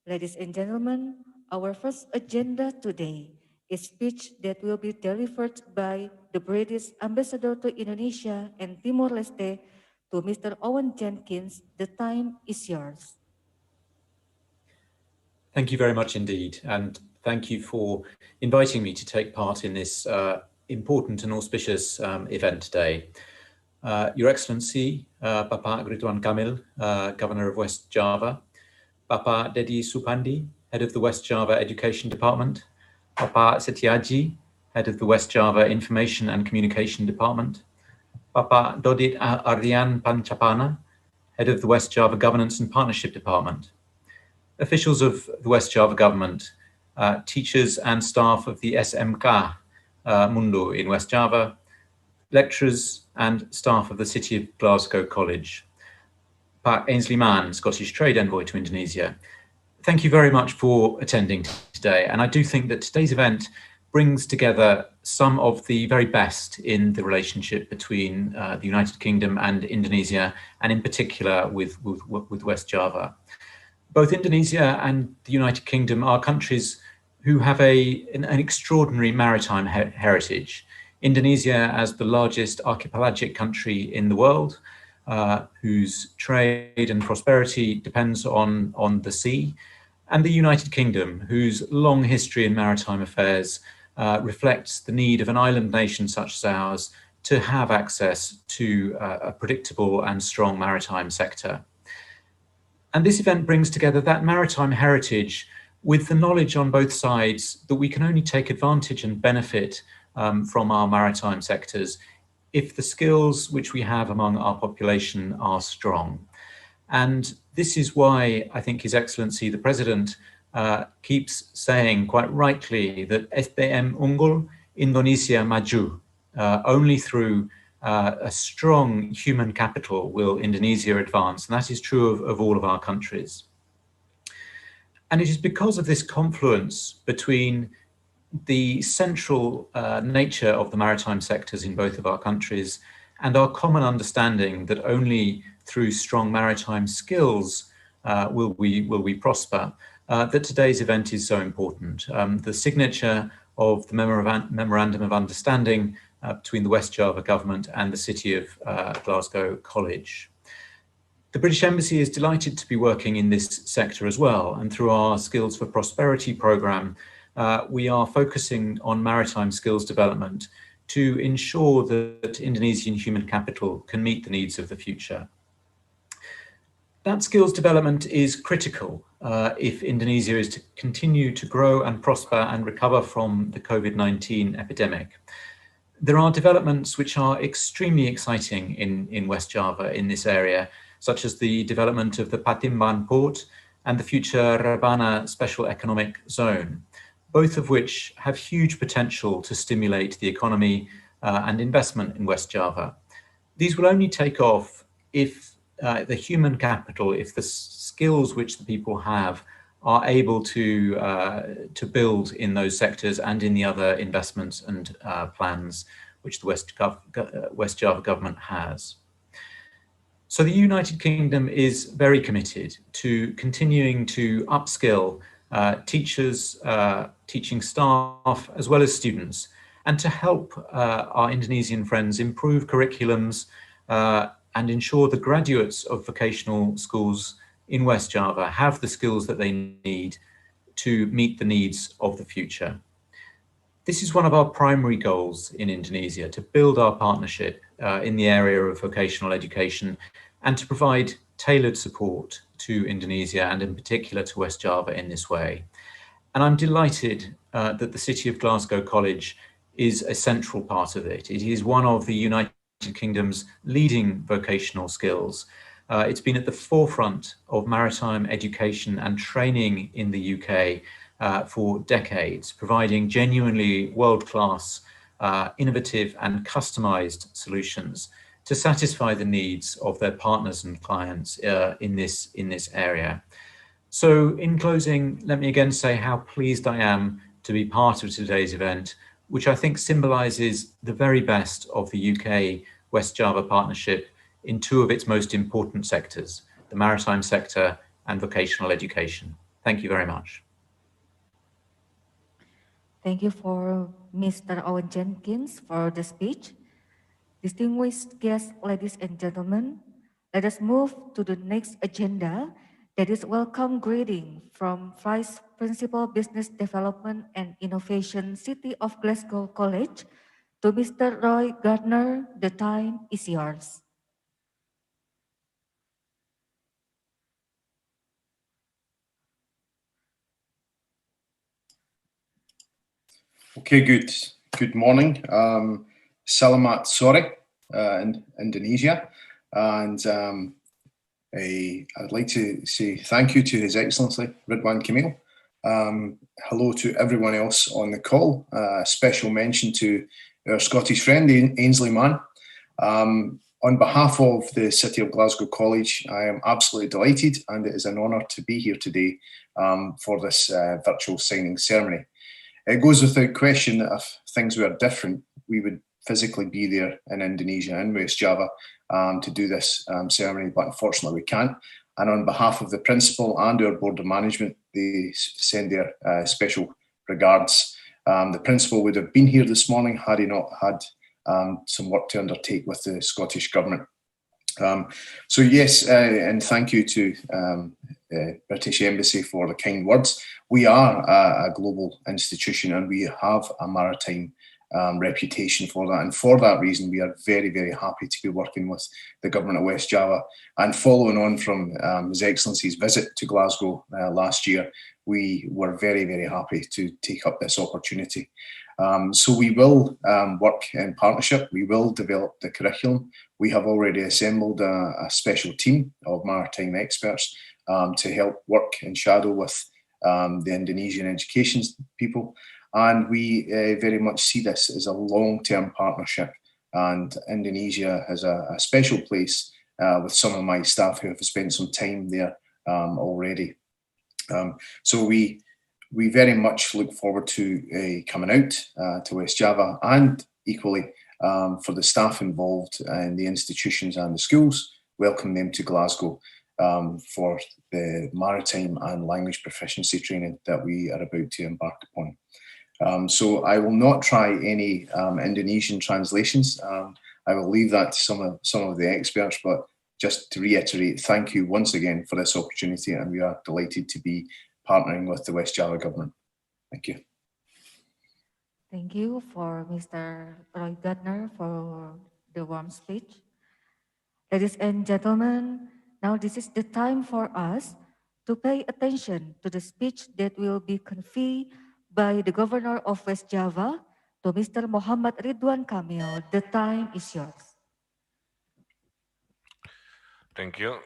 Ladies and gentlemen, our first agenda today is speech that will be delivered by the British Ambassador to Indonesia and Timor-Leste to Mr. Owen Jenkins. The time is yours. Thank you very much indeed, and thank you for inviting me to take part in this important and auspicious event today. Your Excellency, Bapak Ridwan Kamil, Governor of West Java, Bapak Dedi Supandi, Head of the West Java Education Department, Bapak Setiaji, Head of the West Java Information and Communication Department, Bapak Dodit Ardian Pancapana, Head of the West Java Governance and Partnership Department, officials of the West Java government, teachers and staff of the SMK Mundo in West Java, lecturers and staff of the City of Glasgow College, Pak Ainsley Mann, Scottish Trade Envoy to Indonesia. Thank you very much for attending today. And I do think that today's event brings together some of the very best in the relationship between the United Kingdom and Indonesia, and in particular with West Java. Both Indonesia and the United Kingdom are countries who have an extraordinary maritime heritage. Indonesia as the largest archipelagic country in the world, whose trade and prosperity depends on the sea, and the United Kingdom, whose long history in maritime affairs reflects the need of an island nation such as ours to have access to a predictable and strong maritime sector. And this event brings together that maritime heritage with the knowledge on both sides that we can only take advantage and benefit from our maritime sectors if the skills which we have among our population are strong. And this is why I think His Excellency the President keeps saying quite rightly that SDM Unggul, Indonesia Maju. Only through a strong human capital will Indonesia advance, and that is true of all of our countries. And it is because of this confluence between the central nature of the maritime sectors in both of our countries and our common understanding that only through strong maritime skills will we prosper, that today's event is so important. The signature of the Memorandum of Understanding between the West Java government and the City of Glasgow College. The British Embassy is delighted to be working in this sector as well, and through our Skills for Prosperity programme, we are focusing on maritime skills development to ensure that Indonesian human capital can meet the needs of the future. That skills development is critical if Indonesia is to continue to grow and prosper and recover from the COVID-19 epidemic. There are developments which are extremely exciting in West Java in this area, such as the development of the Patimban port and the future Rebana Special Economic Zone, both of which have huge potential to stimulate the economy and investment in West Java. These will only take off if the human capital, if the skills which the people have are able to build in those sectors and in the other investments and plans which the West Java government has. So the United Kingdom is very committed to continuing to upskill teachers, teaching staff, as well as students, and to help our Indonesian friends improve curriculums and ensure the graduates of vocational schools in West Java have the skills that they need to meet the needs of the future. This is one of our primary goals in Indonesia, to build our partnership in the area of vocational education and to provide tailored support to Indonesia and in particular to West Java in this way. And I'm delighted that the City of Glasgow College is a central part of it. It is one of the United Kingdom's leading vocational skills. It's been at the forefront of maritime education and training in the UK for decades, providing genuinely world-class, innovative and customized solutions to satisfy the needs of their partners and clients in this area. So in closing, let me again say how pleased I am to be part of today's event, which I think symbolizes the very best of the UK-West Java partnership in two of its most important sectors, the maritime sector and vocational education. Thank you very much. Thank you for Mr. Owen Jenkins for the speech. Distinguished guests, ladies and gentlemen, let us move to the next agenda, that is welcome greeting from Vice Principal Business Development and Innovation City of Glasgow College to Mr. Roy Gardner. The time is yours. Okay, good. Good morning. Salamat sore in Indonesia. And I'd like to say thank you to His Excellency Ridwan Kamil. Hello to everyone else on the call. Special mention to our Scottish friend, Ainsley Mann. On behalf of the City of Glasgow College, I am absolutely delighted, and it is an honour to be here today for this virtual signing ceremony. It goes without question that if things were different, we would physically be there in Indonesia, in West Java, to do this ceremony, but unfortunately we can't. And on behalf of the Principal and our Board of Management, they send their special regards. The Principal would have been here this morning had he not had some work to undertake with the Scottish Government. So yes, and thank you to British Embassy for the kind words. We are a global institution and we have a maritime reputation for that. And for that reason, we are very, very happy to be working with the Government of West Java. And following on from His Excellency's visit to Glasgow last year, we were very, very happy to take up this opportunity. So we will work in partnership. We will develop the curriculum. We have already assembled a special team of maritime experts to help work in shadow with the Indonesian education people. And we very much see this as a long-term partnership. And Indonesia has a special place with some of my staff who have spent some time there already. So we very much look forward to coming out to West Java, and equally for the staff involved in the institutions and the schools, welcome them to Glasgow for the maritime and language proficiency training that we are about to embark upon. So I will not try any Indonesian translations. I will leave that to some of the experts, but just to reiterate, thank you once again for this opportunity, and we are delighted to be partnering with the West Java Government. Thank you. Thank you for Mr. Roy Gardner for the warm speech. Ladies and gentlemen, now this is the time for us to pay attention to the speech that will be conveyed by the Governor of West Java to Mr. Muhammad Ridwan Kamil. The time is yours. Thank you.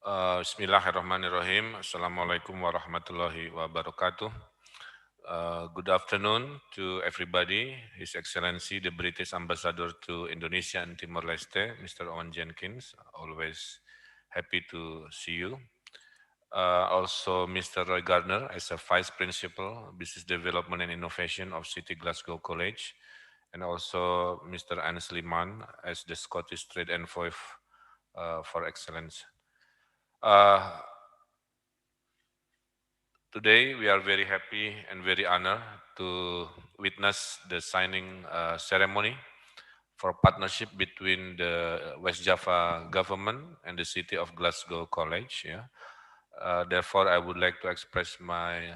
Bismillahirrahmanirrahim. Assalamualaikum warahmatullahi wabarakatuh. Good afternoon to everybody. His Excellency, the British Ambassador to Indonesia and Timor-Leste, Mr. Owen Jenkins. Always happy to see you. Also, Mr. Roy Gardner, as a Vice Principal, Business Development and Innovation of City Glasgow College, and also Mr. Ainsley Mann, as the Scottish Trade Envoy for Excellence. Today, we are very happy and very honored to witness the signing ceremony for partnership between the West Java government and the City of Glasgow College. Yeah. Therefore, I would like to express my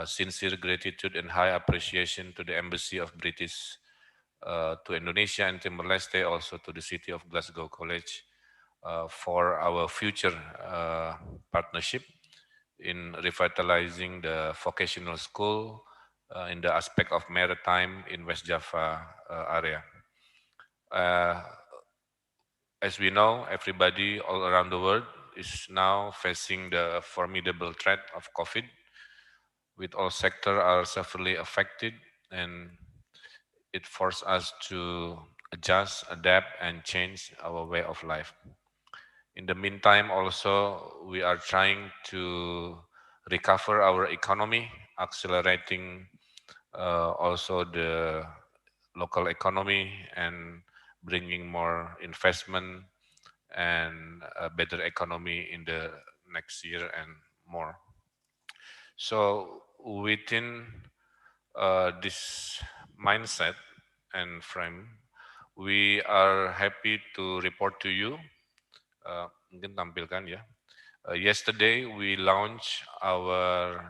sincere gratitude and high appreciation to the Embassy of British to Indonesia and Timor-Leste, also to the City of Glasgow College for our future partnership in revitalizing the vocational school in the aspect of maritime in West Java area. As we know, everybody all around the world is now facing the formidable threat of COVID, with all sectors are severely affected, and it forced us to adjust, adapt, and change our way of life. In the meantime, also, we are trying to recover our economy, accelerating also the local economy and bringing more investment and a better economy in the next year and more. So within this mindset and frame, we are happy to report to you. Mungkin tampilkan ya. Yesterday we launched our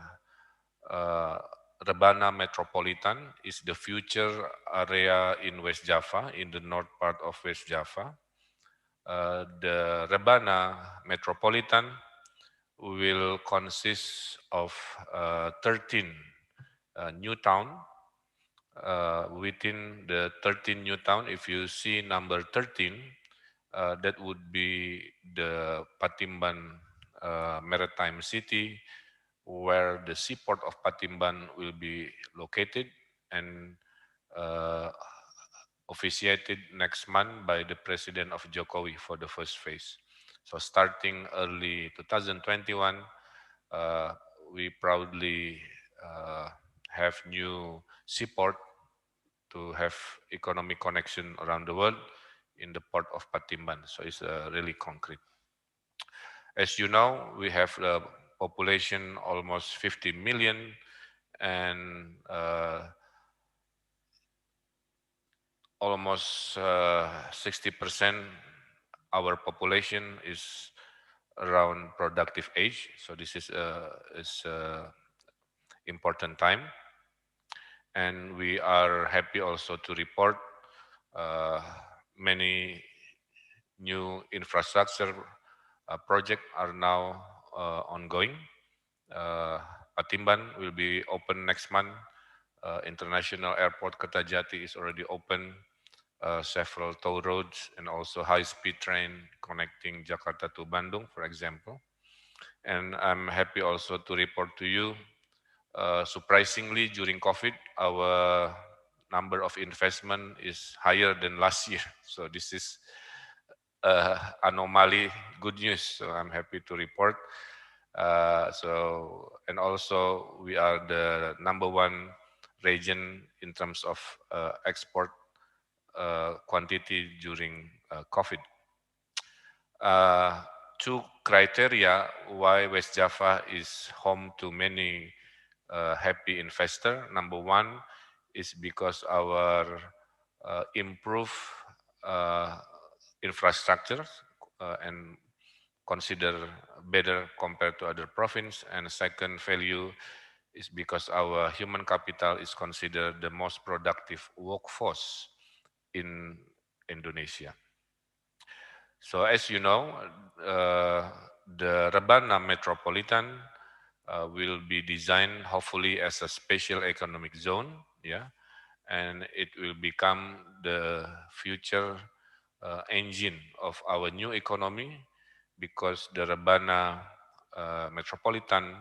uh, Rebana Metropolitan is the future area in West Java, in the north part of West Java. The Rebana Metropolitan will consist of 13 new town. Within the 13 new town, if you see number 13, that would be the Patimban Maritime City, where the seaport of Patimban will be located and uh, officiated next month by the President of Jokowi for the first phase. So starting early 2021, uh, we proudly uh, have new seaport to have economic connection around the world in the port of Patimban. So it's really concrete. As you know, we have a population almost 50 million and almost 60% our population is around productive age. So this is important time. And we are happy also to report uh, many new infrastructure project are now ongoing. Uh, Patimban will be open next month. International Airport Kertajati is already open. Several toll roads and also high-speed train connecting Jakarta to Bandung, for example. And I'm happy also to report to you, surprisingly, during COVID, our number of investment is higher than last year. So this is anomaly, good news. So I'm happy to report. And also we are the number one region in terms of export quantity during COVID. Uh, Two criteria why West Java is home to many happy investor. Number one is because our improve uh, infrastructure and consider better compared to other province. And second value is because our human capital is considered the most productive workforce in Indonesia. So as you know, uh, the Rebana Metropolitan will be designed hopefully as a special economic zone, yeah, and it will become the future engine of our new economy because the Rebana Metropolitan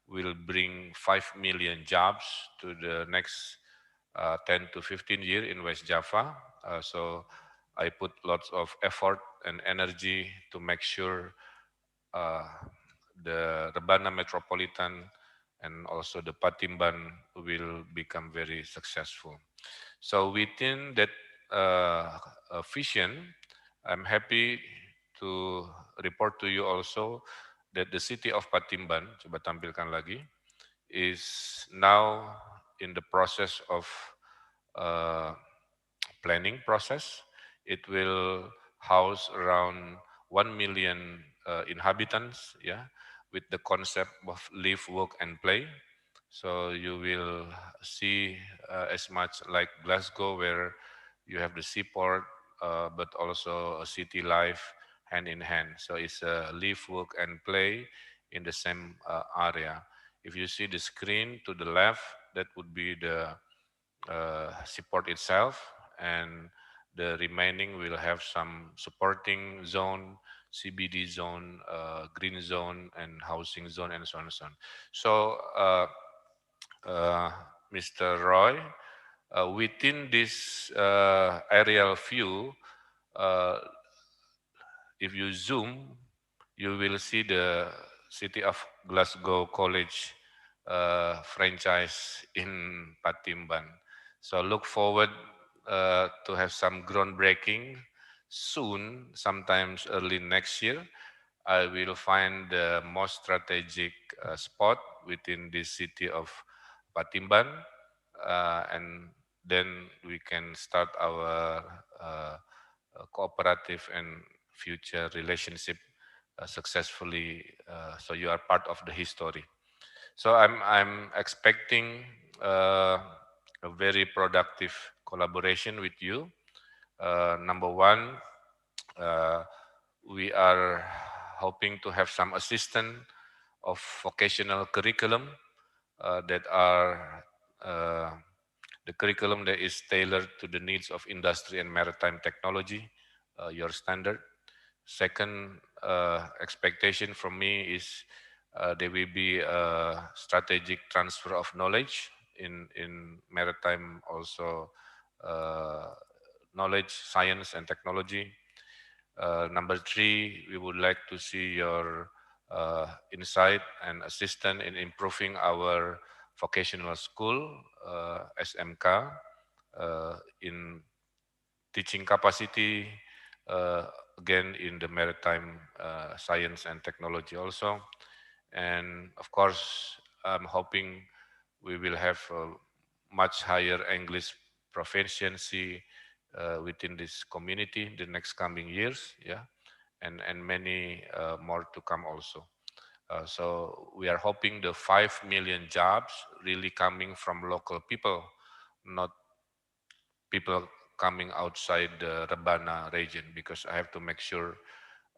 will bring 5 million jobs to the next 10 to 15 years in West Java. So I put lots of effort and energy to make sure uh, the Rebana Metropolitan and also the Patimban will become very successful. So within that vision, I'm happy to report to you also that the city of Patimban, coba tampilkan lagi, is now in the process of uh, planning process. It will house around 1 million inhabitants, yeah, with the concept of live, work, and play. So you will see as much like Glasgow, where you have the seaport, but also a city life hand in hand. So it's a live, work, and play in the same area. If you see the screen to the left, that would be the seaport itself, and the remaining will have some supporting zone, CBD zone, green zone, and housing zone, and so on and so on. So, uh, Mr. Roy, within this aerial view, uh, if you zoom, you will see the city of Glasgow College franchise in Patimban. So look forward to have some groundbreaking soon, sometimes early next year. I will find the most strategic spot within the city of Patimban, and then we can start our cooperative and future relationship successfully. So you are part of the history. So I'm expecting a very productive collaboration with you. Number one, uh, we are hoping to have some assistance of vocational curriculum that are the curriculum that is tailored to the needs of industry and maritime technology, your standard. Second expectation from me is there will be a strategic transfer of knowledge in maritime also knowledge, science and technology. Number three, we would like to see your insight and assistance in improving our vocational school, SMK, in teaching capacity, again in the maritime science and technology also. And of course, I'm hoping we will have a much higher English proficiency within this community the next coming years, yeah, and many more to come also. So we are hoping the 5 million jobs really coming from local people, not people coming outside the Rebana region, because I have to make sure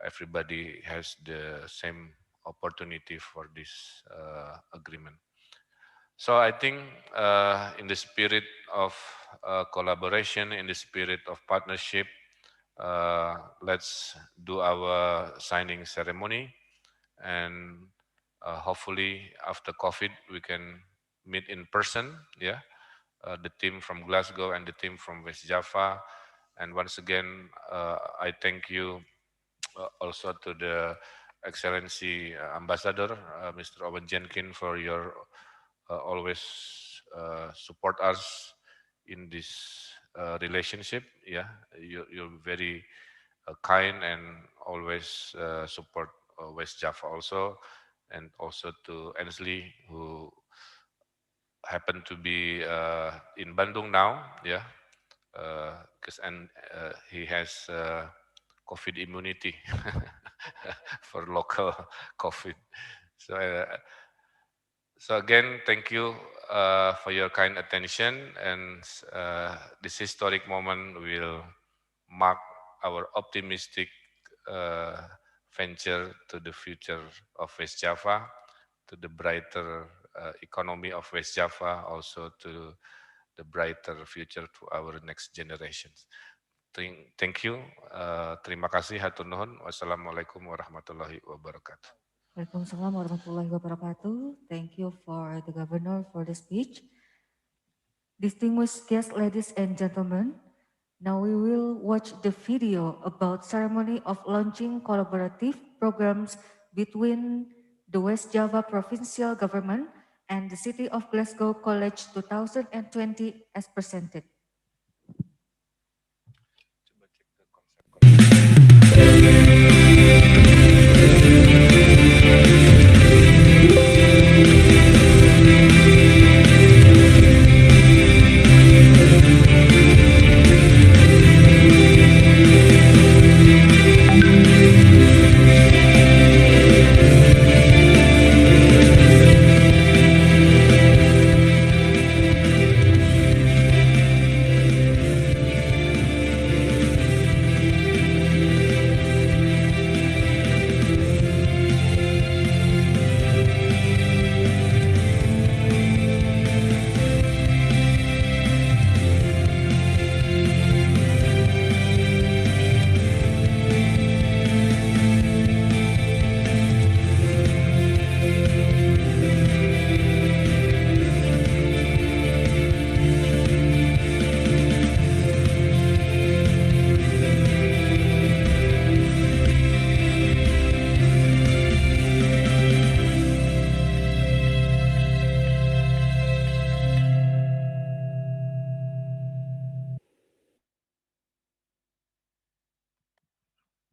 everybody has the same opportunity for this agreement. So I think in the spirit of collaboration, in the spirit of partnership, let's do our signing ceremony, and hopefully after COVID we can meet in person. Yeah, the team from Glasgow and the team from West Java. And once again, I thank you also to the Excellency Ambassador, Mr. Owen Jenkins, for your always support us in this relationship. Yeah, you're very kind and always support West Java also, and also to Ainsley, who happen to be in Bandung now. Yeah, because and he has COVID immunity for local COVID. So, so again, thank you for your kind attention, and this historic moment will mark our optimistic uh, venture to the future of West Java, to the brighter economy of West Java, also to the brighter future to our next generations. Thank you. Terima kasih. Hatur nuhun. Wassalamualaikum warahmatullahi wabarakatuh. Waalaikumsalam warahmatullahi wabarakatuh. Thank you for the governor for the speech. Distinguished guests, ladies and gentlemen, now we will watch the video about ceremony of launching collaborative programs between the West Java Provincial Government and the City of Glasgow College 2020 as presented.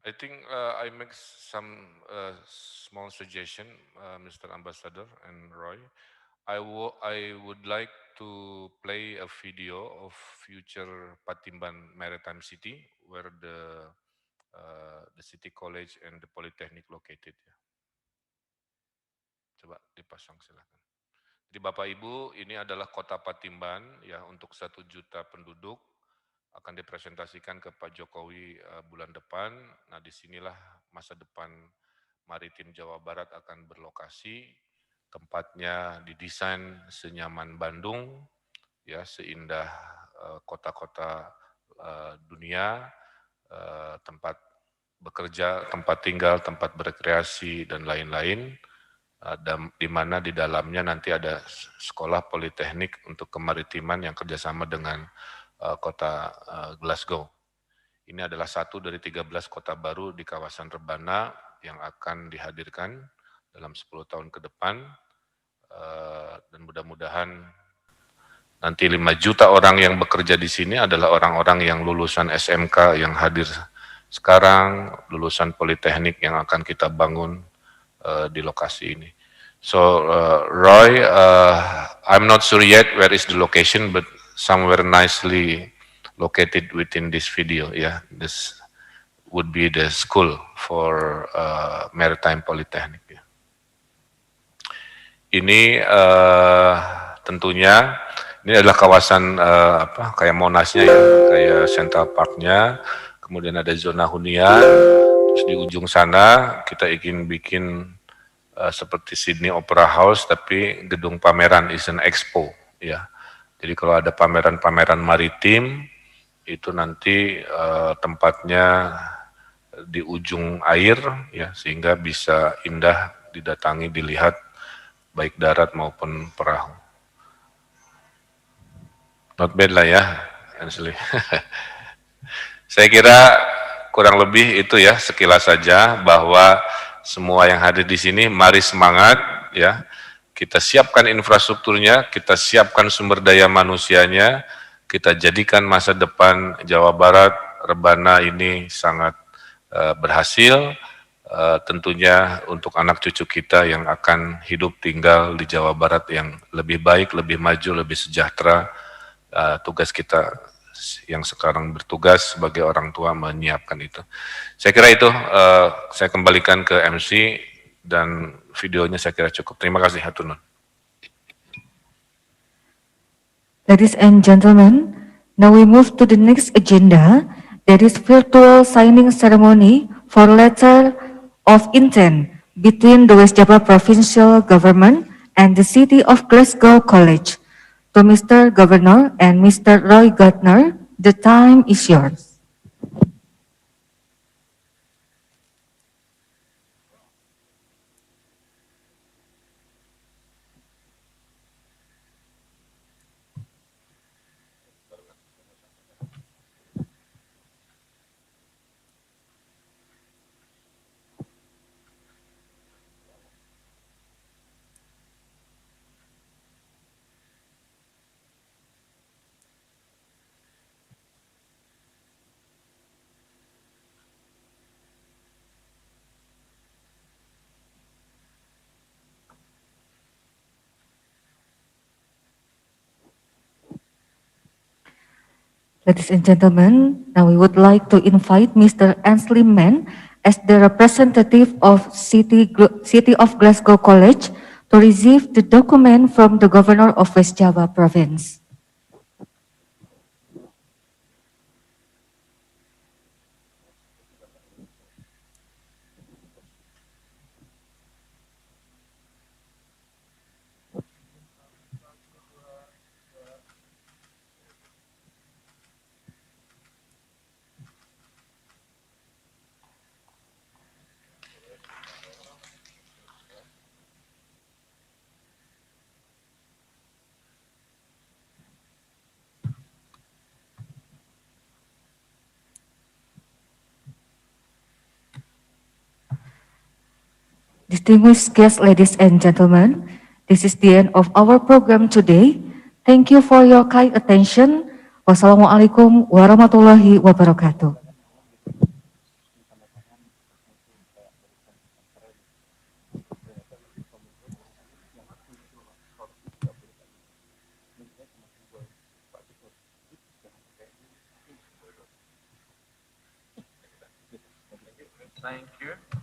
I think I make some small suggestion, Mr. Ambassador and Roy. I would like to play a video of future Patimban Maritime City, where the city college and the polytechnic located. Ya. Coba dipasang silakan. Jadi Bapak Ibu, ini adalah kota Patimban ya untuk 1 juta penduduk akan dipresentasikan ke Pak Jokowi bulan depan. Nah, disinilah masa depan maritim Jawa Barat akan berlokasi. Tempatnya didesain senyaman Bandung, ya seindah kota-kota dunia, tempat bekerja, tempat tinggal, tempat berkreasi dan lain-lain. Di mana di dalamnya nanti ada sekolah politeknik untuk kemaritiman yang kerjasama dengan kota Glasgow. Ini adalah satu dari 13 kota baru di kawasan Rebana yang akan dihadirkan dalam 10 tahun ke depan, dan mudah-mudahan nanti 5 juta orang yang bekerja di sini adalah orang-orang yang lulusan SMK yang hadir sekarang, lulusan politeknik yang akan kita bangun di lokasi ini. So Roy, I'm not sure yet where is the location, but somewhere nicely located within this video. Yeah, this would be the school for Maritime Polytechnic. Yeah. Ini tentunya ini adalah kawasan kayak Monasnya ya, kayak Central Parknya. Kemudian ada zona hunian. Terus di ujung sana kita ingin bikin seperti Sydney Opera House, tapi gedung pameran is an expo, ya. Jadi kalau ada pameran-pameran maritim, itu nanti tempatnya di ujung air, ya, sehingga bisa indah didatangi, dilihat, baik darat maupun perahu. Not bad lah ya, actually. Saya kira kurang lebih itu ya, sekilas saja bahwa semua yang hadir di sini, mari semangat ya. Kita siapkan infrastrukturnya, kita siapkan sumber daya manusianya, kita jadikan masa depan Jawa Barat, Rebana ini sangat berhasil, tentunya untuk anak cucu kita yang akan hidup tinggal di Jawa Barat yang lebih baik, lebih maju, lebih sejahtera. Tugas kita yang sekarang bertugas sebagai orang tua menyiapkan itu. Saya kira itu, saya kembalikan ke MC dan videonya saya kira cukup. Terima kasih, hatur nuhun. Ladies and gentlemen, now we move to the next agenda, that is virtual signing ceremony for letter of intent between the West Java Provincial Government and the City of Glasgow College. To Mr. Governor and Mr. Roy Gardner, the time is yours. Ladies and gentlemen, now we would like to invite Mr. Ansley Mann as the representative of City of Glasgow College to receive the document from the Governor of West Java Province. Distinguished guests, ladies and gentlemen, this is the end of our program today. Thank you for your kind attention. Wassalamualaikum warahmatullahi wabarakatuh. Thank you.